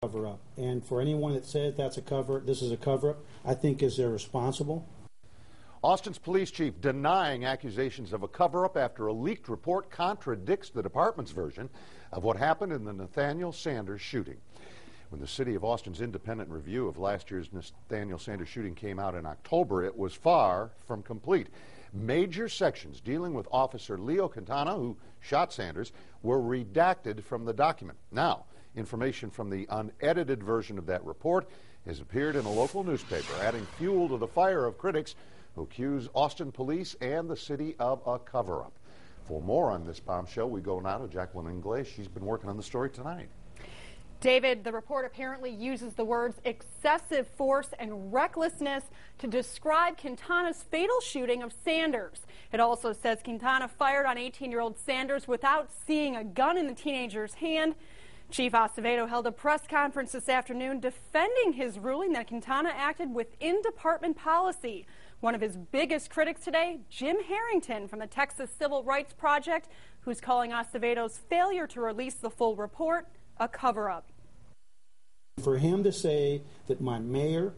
Cover up, and for anyone that says that's a cover, this is a cover-up, I think is irresponsible. Austin's police chief denying accusations of a cover-up after a leaked report contradicts the department's version of what happened in the Nathaniel Sanders shooting. When the city of Austin's independent review of last year's Nathaniel Sanders shooting came out in October, it was far from complete. Major sections dealing with Officer Leo Quintana, who shot Sanders, were redacted from the document. Now, information from the unedited version of that report has appeared in a local newspaper, adding fuel to the fire of critics who accuse Austin police and the city of a cover-up. For more on this bombshell, we go now to Jacqueline Inglés. She's been working on the story tonight. David, the report apparently uses the words excessive force and recklessness to describe Quintana's fatal shooting of Sanders. It also says Quintana fired on 18-year-old Sanders without seeing a gun in the teenager's hand. Chief Acevedo held a press conference this afternoon defending his ruling that Quintana acted within department policy. One of his biggest critics today, Jim Harrington from the Texas Civil Rights Project, who's calling Acevedo's failure to release the full report a cover-up. For him to say that my mayor,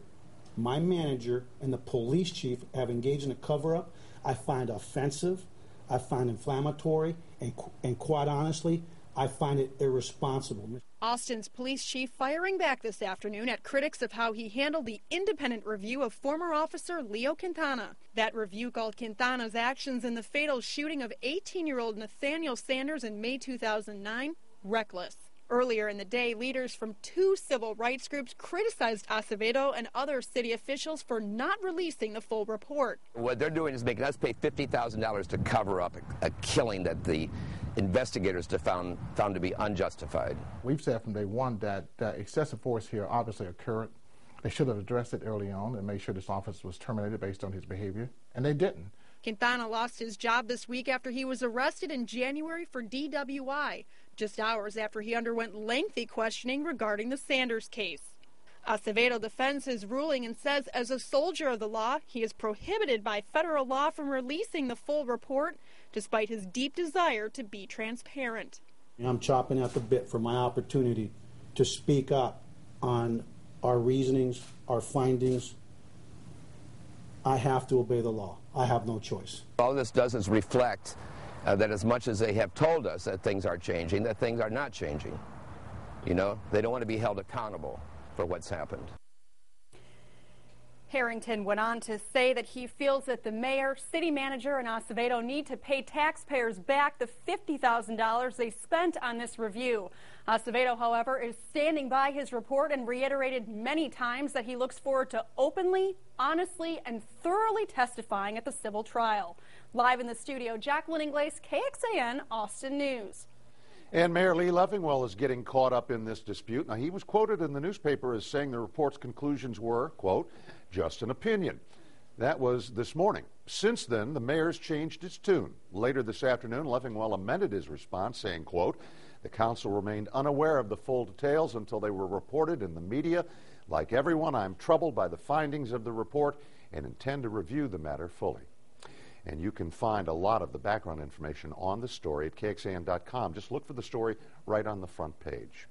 my manager, and the police chief have engaged in a cover-up, I find offensive, I find inflammatory, and quite honestly, I find it irresponsible. Austin's police chief firing back this afternoon at critics of how he handled the independent review of former officer Leo Quintana. That review called Quintana's actions in the fatal shooting of 18-year-old Nathaniel Sanders in May 2009 reckless. Earlier in the day, leaders from two civil rights groups criticized Acevedo and other city officials for not releasing the full report. What they're doing is making us pay $50,000 to cover up a killing that the investigators found to be unjustified. We've said from day one that excessive force here obviously occurred. They should have addressed it early on and made sure this officer was terminated based on his behavior, and they didn't. Quintana lost his job this week after he was arrested in January for DWI, just hours after he underwent lengthy questioning regarding the Sanders case. Acevedo defends his ruling and says as a soldier of the law, he is prohibited by federal law from releasing the full report, despite his deep desire to be transparent. I'm chopping at the bit for my opportunity to speak up on our reasonings, our findings. I have to obey the law. I have no choice. All this does is reflect that as much as they have told us that things are changing, that things are not changing. You know, they don't want to be held accountable for what's happened. Harrington went on to say that he feels that the mayor, city manager, and Acevedo need to pay taxpayers back the $50,000 they spent on this review. Acevedo, however, is standing by his report and reiterated many times that he looks forward to openly, honestly, and thoroughly testifying at the civil trial. Live in the studio, Jacqueline Inglés, KXAN, Austin News. And Mayor Lee Leffingwell is getting caught up in this dispute. Now, he was quoted in the newspaper as saying the report's conclusions were, quote, just an opinion. That was this morning. Since then, the mayor's changed its tune. Later this afternoon, Leffingwell amended his response, saying, quote, the council remained unaware of the full details until they were reported in the media. Like everyone, I'm troubled by the findings of the report and intend to review the matter fully. And you can find a lot of the background information on the story at KXAN.com. Just look for the story right on the front page.